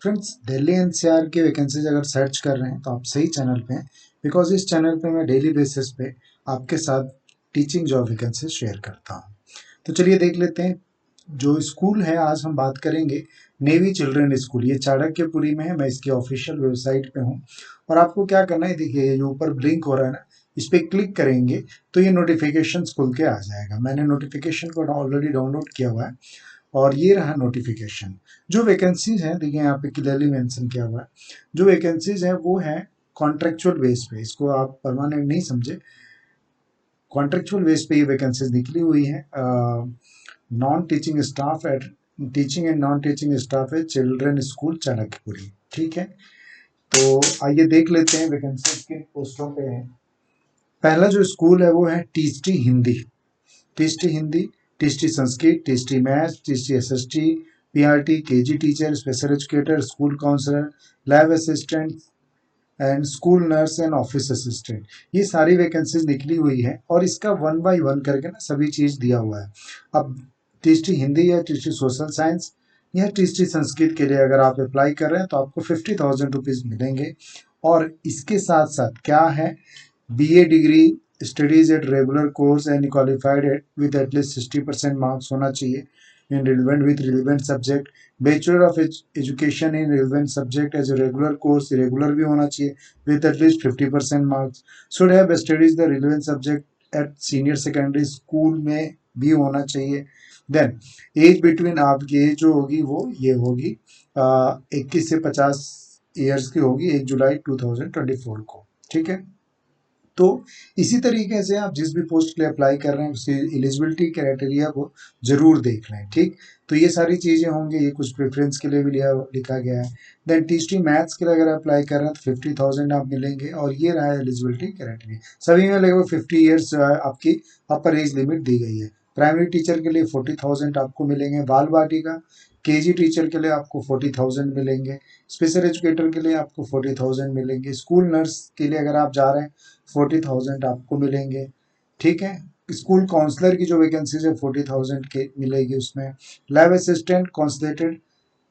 Friends, Delhi NCR की vacancies अगर search कर रहे हैं तो आप सही चैनल पे हैं, बिकॉज इस चैनल पे मैं डेली बेसिस पे आपके साथ टीचिंग जॉब वैकेंसीज शेयर करता हूँ। तो चलिए देख लेते हैं। जो स्कूल है आज हम बात करेंगे, नेवी चिल्ड्रन स्कूल, ये चाणक्यपुरी में है। मैं इसकी ऑफिशियल वेबसाइट पे हूँ और आपको क्या करना है, देखिए ये ऊपर ब्लिंक हो रहा है ना, इस पर क्लिक करेंगे तो ये नोटिफिकेशन खुल के आ जाएगा। मैंने नोटिफिकेशन को ऑलरेडी डाउनलोड किया हुआ है और ये रहा नोटिफिकेशन। जो वैकेंसीज हैं देखिए यहाँ पे क्लियरली मेंशन किया हुआ है। जो वैकेंसीज है वो है कॉन्ट्रेक्चुअल बेस पे, इसको आप परमानेंट नहीं समझे, कॉन्ट्रेक्चुअल बेस पे ये वैकेंसीज निकली हुई है। Non teaching staff at teaching and non teaching staff है चिल्ड्रन स्कूल चाणक्यपुरी। ठीक है, तो आइए देख लेते हैं वैकेंसीज किन पोस्टों पे है। पहला जो स्कूल है वो है TGT Hindi. TGT Hindi, TGT Sanskrit, TGT maths, TGT SST, PRT, KG teacher, special educator, school counsellor, lab assistant and school nurse and office assistant. ये सारी वैकेंसीज निकली हुई है और इसका 1 बाय 1 करके ना सभी चीज दिया हुआ है। अब टीचटी हिंदी या टीचटी सोशल साइंस या टीचटी संस्कृत के लिए अगर आप अप्लाई कर रहे हैं तो आपको 50,000 रुपीज मिलेंगे। और इसके साथ साथ क्या है, BA degree, studies at regular course and qualified with at least 60% marks होना चाहिए in relevant with relevant subject. Bachelor of education in relevant subject as a regular course, regular भी होना चाहिए with at least 50% marks. Should have studies the relevant subject at senior secondary school में भी होना चाहिए। Then age between, आपकी age जो होगी वो ये होगी 21 से 50 ईयर्स की होगी 1 जुलाई 2024 को। ठीक है, तो इसी तरीके से आप जिस भी पोस्ट के लिए अप्लाई कर रहे हैं उसकी एलिजिबिलिटी क्राइटेरिया को जरूर देख लें। ठीक, तो ये सारी चीजें होंगी, ये कुछ प्रेफरेंस के लिए भी लिखा गया है। देन टीचिंग मैथ्स के लिए अगर अप्लाई कर रहे हैं तो 50,000 आप मिलेंगे और ये रहा एलिजिबिलिटी क्राइटेरिया। सभी में लगभग 50 ईयर्स आपकी अपर एज लिमिट दी गई है। प्राइमरी टीचर के लिए 40,000 आपको मिलेंगे, बाल बाटिका केजी टीचर के लिए आपको 40,000 मिलेंगे, स्पेशल एजुकेटर के लिए आपको 40,000 मिलेंगे, स्कूल नर्स के लिए अगर आप जा रहे हैं 40,000 आपको मिलेंगे। ठीक है, स्कूल काउंसलर की जो वैकेंसीज है 40,000 के मिलेगी उसमें। लैब असिस्टेंट काउंसलेटेड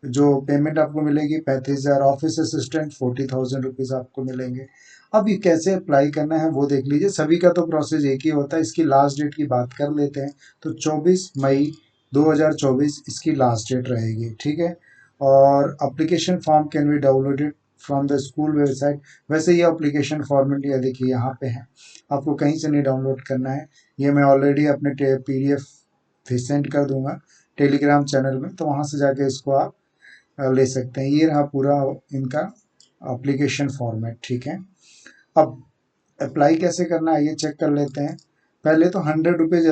जो पेमेंट आपको मिलेगी 35,000। ऑफिस असिस्टेंट 40,000 रुपीज आपको मिलेंगे। अब ये कैसे अप्लाई करना है वो देख लीजिए। सभी का तो प्रोसेस एक ही होता है। इसकी लास्ट डेट की बात कर लेते हैं तो 24 मई 2024 इसकी लास्ट डेट रहेगी। ठीक है, और application form can be downloaded from the school website. वैसे ये अप्लीकेशन फॉर्मेट ये देखिए यहाँ पे है, आपको कहीं से नहीं डाउनलोड करना है। ये मैं ऑलरेडी अपने PDF सेंड कर दूंगा टेलीग्राम चैनल में, तो वहाँ से जाके इसको आप ले सकते हैं। ये रहा पूरा इनका एप्लीकेशन फॉर्मेट। ठीक है, अब अप्लाई कैसे करना है ये चेक कर लेते हैं। पहले तो 100 rupees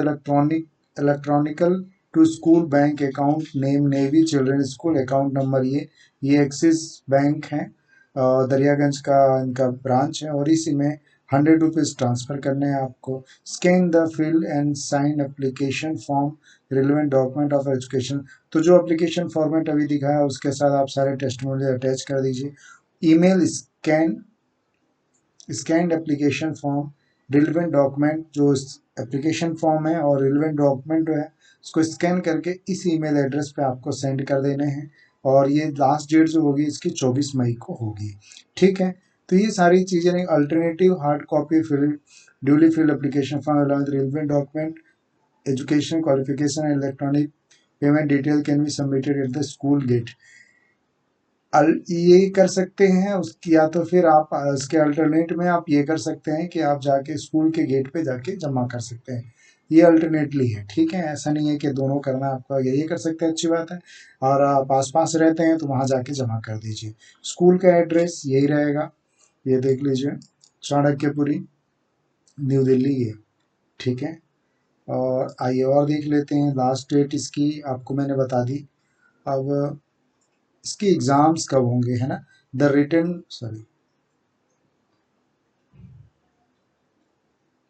electronical to school bank account name Navy Children School, account number ये एक्सिस बैंक है, दरियागंज का इनका ब्रांच है और इसी में 100 रुपीज ट्रांसफर करने हैं आपको। Scan the fill and sign application form relevant document of education. तो जो एप्लीकेशन फॉर्मेट अभी दिखाया उसके साथ आप सारे टेस्टिमोनियल अटैच कर दीजिए। Email scanned application form, relevant document, जो एप्लीकेशन फॉर्म है और रिलेवेंट डॉक्यूमेंट जो है उसको स्कैन करके इस ईमेल एड्रेस पे आपको सेंड कर देने हैं और ये लास्ट डेट जो होगी इसकी 24 मई को होगी। ठीक है, तो ये सारी चीज़ें नहीं। Alternative hard copy fill duly fill application form along with relevant document education qualification and electronic payment detail can be submitted at the school gate. ये कर सकते हैं उसकी, या तो फिर आप उसके अल्टरनेट में आप ये कर सकते हैं कि आप जाके स्कूल के गेट पे जाके जमा कर सकते हैं। ये अल्टरनेटली है। ठीक है, ऐसा नहीं है कि दोनों करना आपका, ये कर सकते हैं, अच्छी बात है। और आप आस पास रहते हैं तो वहाँ जाके जमा कर दीजिए। स्कूल का एड्रेस यही रहेगा, ये देख लीजिए, चाणक्यपुरी, न्यू दिल्ली ये। ठीक है, और आइए और देख लेते हैं। लास्ट डेट इसकी आपको मैंने बता दी। अब इसके एग्जाम्स कब होंगे, है ना। The written sorry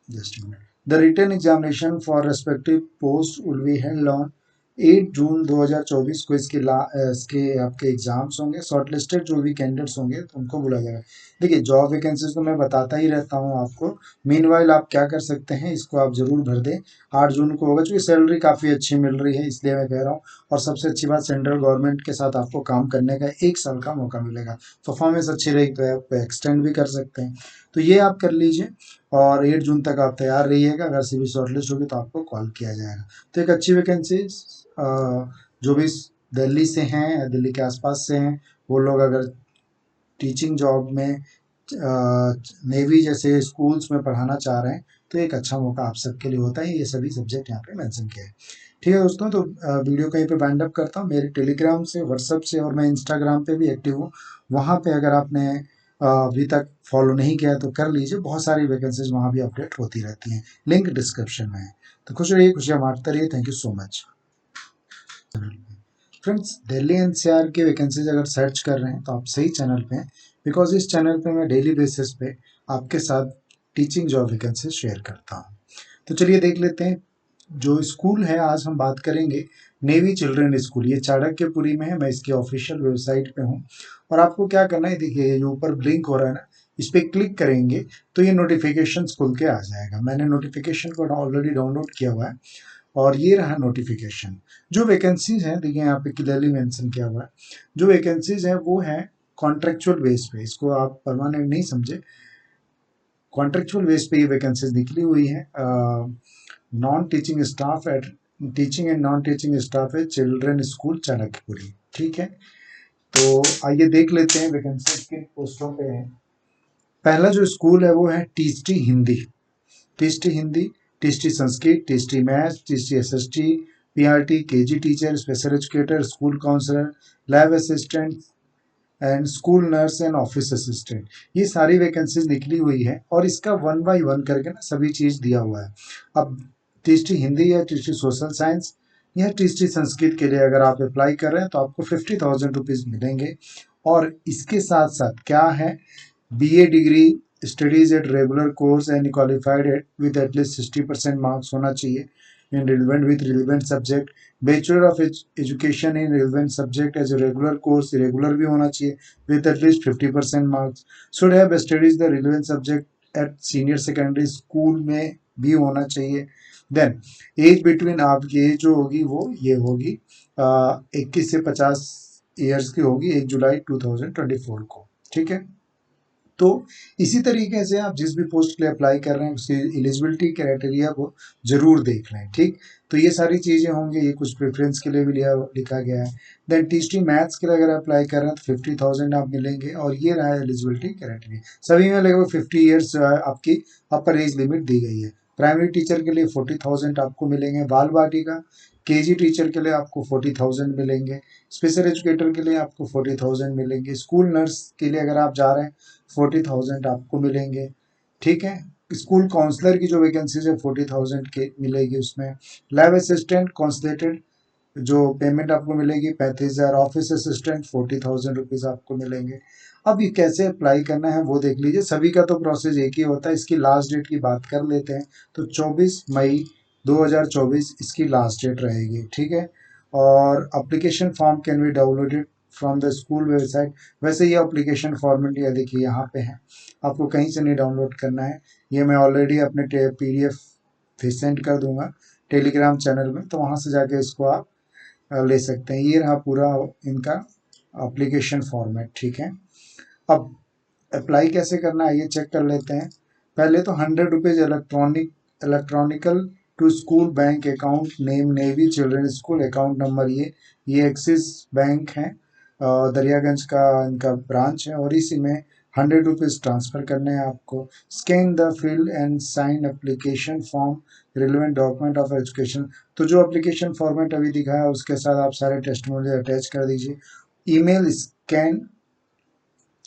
just a minute. The written examination for respective post will be held on 8 June 2024 को इसके आपके एग्जाम्स होंगे। शॉर्टलिस्टेड जो भी कैंडिडेट्स होंगे तो उनको बुलाया जाएगा। देखिए जॉब वैकेंसीज तो मैं बताता ही रहता हूँ आपको। मीनवाइल आप क्या कर सकते हैं, इसको आप जरूर भर दें। 8 जून को होगा, क्योंकि सैलरी काफ़ी अच्छी मिल रही है इसलिए मैं कह रहा हूँ। और सबसे अच्छी बात, सेंट्रल गवर्नमेंट के साथ आपको काम करने का 1 साल का मौका मिलेगा। परफॉर्मेंस अच्छी रहेगी तो आप एक्सटेंड भी कर सकते हैं। तो ये आप कर लीजिए और 8 जून तक आप तैयार रहिएगा। अगर सीवी शॉर्टलिस्ट होगी तो आपको कॉल किया जाएगा। तो एक अच्छी वैकेंसी, जो भी दिल्ली से हैं या दिल्ली के आसपास से हैं, वो लोग अगर टीचिंग जॉब में नेवी जैसे स्कूल्स में पढ़ाना चाह रहे हैं तो एक अच्छा मौका आप सबके लिए होता है। ये सभी सब्जेक्ट यहाँ पे मेंशन किए हैं। ठीक है दोस्तों, तो वीडियो कहीं पे बाइंड अप करता हूँ। मेरे टेलीग्राम से, व्हाट्सएप से और मैं इंस्टाग्राम पे भी एक्टिव हूँ। वहाँ पे अगर आपने अभी तक फॉलो नहीं किया तो कर लीजिए। बहुत सारी वैकेंसीज वहाँ भी अपडेट होती रहती हैं। लिंक डिस्क्रिप्शन में है। तो खुश रहिए, खुशियाँ बांटते रहिए। Thank you so much. Friends, Delhi NCR की वैकेंसीज अगर सर्च कर रहे हैं तो आप सही चैनल पे हैं, बिकॉज इस चैनल पे मैं डेली बेसिस पे आपके साथ टीचिंग जॉब वैकेंसीज शेयर करता हूँ। तो चलिए देख लेते हैं। जो स्कूल है, आज हम बात करेंगे नेवी चिल्ड्रन स्कूल। ये चाणक्यपुरी में है। मैं इसकी ऑफिशियल वेबसाइट पे हूँ। और आपको क्या करना है, देखिए ये जो ऊपर ब्लिंक हो रहा है ना, इस पर क्लिक करेंगे तो ये नोटिफिकेशन खुल के आ जाएगा। मैंने नोटिफिकेशन को ऑलरेडी डाउनलोड किया हुआ है और ये रहा नोटिफिकेशन। जो वैकेंसीज हैं, देखिए यहाँ पे क्लियरली मेंशन किया हुआ है। जो वैकेंसीज हैं वो है कॉन्ट्रेक्चुअल बेस पे। इसको आप परमानेंट नहीं समझे, कॉन्ट्रेक्चुअल बेस पे ये वैकेंसीज निकली हुई है। Non teaching staff at teaching and non teaching staff है चिल्ड्रन स्कूल चाणक्यपुरी। ठीक है, तो आइए देख लेते हैं वैकेंसीज किन पोस्टों पे है। पहला जो स्कूल है वो है TST Hindi. TST Hindi, TST Sanskrit, TST maths, TST SST, PRT, KG teacher, special educator, school counsellor, lab assistant and school nurse and office assistant. ये सारी वैकेंसीज निकली हुई है और इसका 1 बाय 1 करके ना सभी चीज दिया हुआ है। अब टीएसटी हिंदी या टीएसटी सोशल साइंस या टीएसटी संस्कृत के लिए अगर आप अप्लाई कर रहे हैं तो आपको 50,000 रुपीज मिलेंगे। और इसके साथ साथ क्या है, BA degree, studies at regular course and qualified with at least 60% marks होना चाहिए in relevant with relevant subject. Bachelor of education in relevant subject as a regular course, regular भी होना चाहिए with at least 50% marks. Should have studies the relevant subject at senior secondary school में भी होना चाहिए। Then age between, आपकी age जो होगी वो ये होगी 21 से 50 ईयर्स की होगी, 1 जुलाई 2024 को। ठीक है, तो इसी तरीके से आप जिस भी पोस्ट के लिए अप्लाई कर रहे हैं उसकी एलिजिबिलिटी क्राइटेरिया को जरूर देख लें। ठीक, तो ये सारी चीज़ें होंगी। ये कुछ प्रेफरेंस के लिए भी लिखा गया है। देन टीएसटी मैथ्स के लिए अगर अप्लाई कर रहे हैं तो 50,000 आप मिलेंगे। और ये रहा एलिजिबिलिटी क्राइटेरिया। सभी में लगभग 50 ईयर्स आपकी अपर एज लिमिट दी गई है। प्राइमरी टीचर के लिए 40,000 आपको मिलेंगे। बाल बाटिका केजी टीचर के लिए आपको 40,000 मिलेंगे। स्पेशल एजुकेटर के लिए आपको 40,000 मिलेंगे। स्कूल नर्स के लिए अगर आप जा रहे हैं 40,000 आपको मिलेंगे। ठीक है, स्कूल काउंसलर की जो वैकेंसीज है 40,000 के मिलेगी उसमें। लैब असिस्टेंट कॉन्सलेटेड जो पेमेंट आपको मिलेगी 35,000। ऑफिस असिस्टेंट 40,000 रुपीज़ आपको मिलेंगे। अब ये कैसे अप्लाई करना है वो देख लीजिए। सभी का तो प्रोसेस एक ही होता है। इसकी लास्ट डेट की बात कर लेते हैं तो 24 मई 2024 इसकी लास्ट डेट रहेगी। ठीक है, और application form can be downloaded from the school website. वैसे ये अप्लीकेशन फॉर्मेट ये देखिए यहाँ पे है, आपको कहीं से नहीं डाउनलोड करना है। ये मैं ऑलरेडी अपने PDF भी सेंड कर दूंगा टेलीग्राम चैनल में, तो वहाँ से जाके इसको आप ले सकते हैं। ये रहा पूरा इनका एप्लीकेशन फॉर्मेट। ठीक है, अब अप्लाई कैसे करना है ये चेक कर लेते हैं। पहले तो 100 rupees electronical to school bank account name Navy Children School account number. ये एक्सिस बैंक है, दरियागंज का इनका ब्रांच है और इसी में 100 रुपीज़ ट्रांसफ़र करने हैं आपको। Scan the fill and sign application form relevant document of education. तो जो एप्लीकेशन फॉर्मेट अभी दिखाया उसके साथ आप सारे टेस्टिमोनियल अटैच कर दीजिए। Email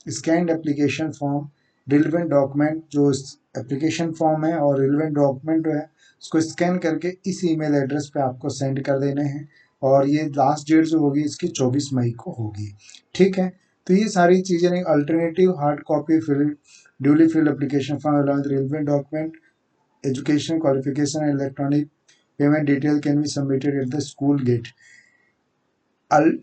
scanned application form, relevant document जो एप्लीकेशन फॉर्म है और रिलेवेंट डॉक्यूमेंट जो है उसको स्कैन करके इस ईमेल एड्रेस पे आपको सेंड कर देने हैं। और ये लास्ट डेट जो होगी इसकी 24 मई को होगी। ठीक है, तो ये सारी चीज़ें नहीं। Alternative hard copy fill duly fill application form along with relevant document education qualification electronic payment detail can be submitted at the school gate.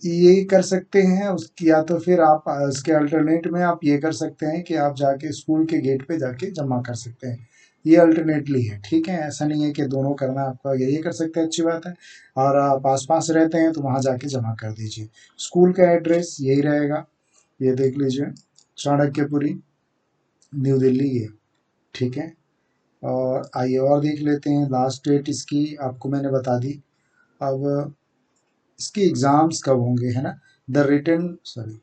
ये कर सकते हैं उसकी, या तो फिर आप इसके अल्टरनेट में आप ये कर सकते हैं कि आप जाके स्कूल के गेट पे जाके जमा कर सकते हैं। ये अल्टरनेटली है, ठीक है, ऐसा नहीं है कि दोनों करना आपका, यही कर सकते हैं, अच्छी बात है। और आप आस पास रहते हैं तो वहाँ जाके जमा कर दीजिए। स्कूल का एड्रेस यही रहेगा, ये देख लीजिए, चाणक्यपुरी, न्यू दिल्ली, ये ठीक है। और आइए और देख लेते हैं, लास्ट डेट इसकी आपको मैंने बता दी। अब इसके एग्जाम्स कब होंगे, है ना। The written sorry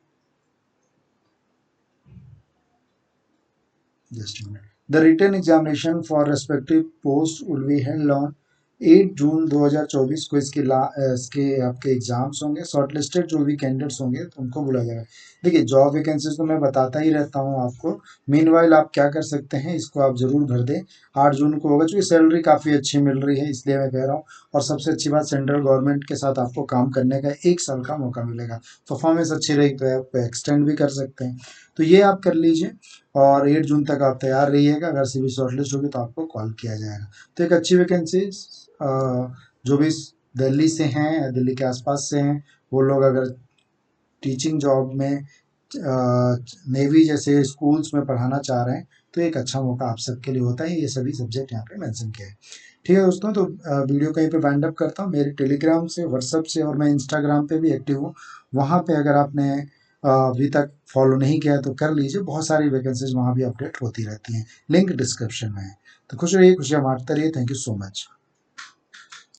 just minute, the written examination for respective post will be held on 8 June 2024 को इसके आपके एग्जाम्स होंगे। शॉर्टलिस्टेड जो भी कैंडिडेट्स होंगे तो उनको बुलाया जाएगा। देखिए जॉब वैकेंसीज तो मैं बताता ही रहता हूँ आपको। मीनवाइल आप क्या कर सकते हैं, इसको आप जरूर भर दें। 8 जून को होगा, क्योंकि सैलरी काफ़ी अच्छी मिल रही है इसलिए मैं कह रहा हूँ। और सबसे अच्छी बात, सेंट्रल गवर्नमेंट के साथ आपको काम करने का 1 साल का मौका मिलेगा। परफॉर्मेंस अच्छी रही तो आप एक्सटेंड भी कर सकते हैं, तो ये आप कर लीजिए। और 8 जून तक आप तैयार रहिएगा, अगर सीवी शॉर्टलिस्ट होगी तो आपको कॉल किया जाएगा। तो एक अच्छी वैकेंसी, जो भी दिल्ली से हैं या दिल्ली के आसपास से हैं, वो लोग अगर टीचिंग जॉब में नेवी जैसे स्कूल्स में पढ़ाना चाह रहे हैं तो एक अच्छा मौका आप सबके लिए होता है। ये सभी सब्जेक्ट यहाँ पे मेंशन किए हैं। ठीक है दोस्तों, तो वीडियो कहीं पे वाइंड अप करता हूँ। मेरे टेलीग्राम से, व्हाट्सएप से, और मैं इंस्टाग्राम पे भी एक्टिव हूँ। वहाँ पे अगर आपने अभी तक फॉलो नहीं किया तो कर लीजिए, बहुत सारी वैकेंसीज वहाँ भी अपडेट होती रहती हैं। लिंक डिस्क्रिप्शन में है। तो खुश रहिए, खुशियाँ बांटते रहिए। Thank you so much.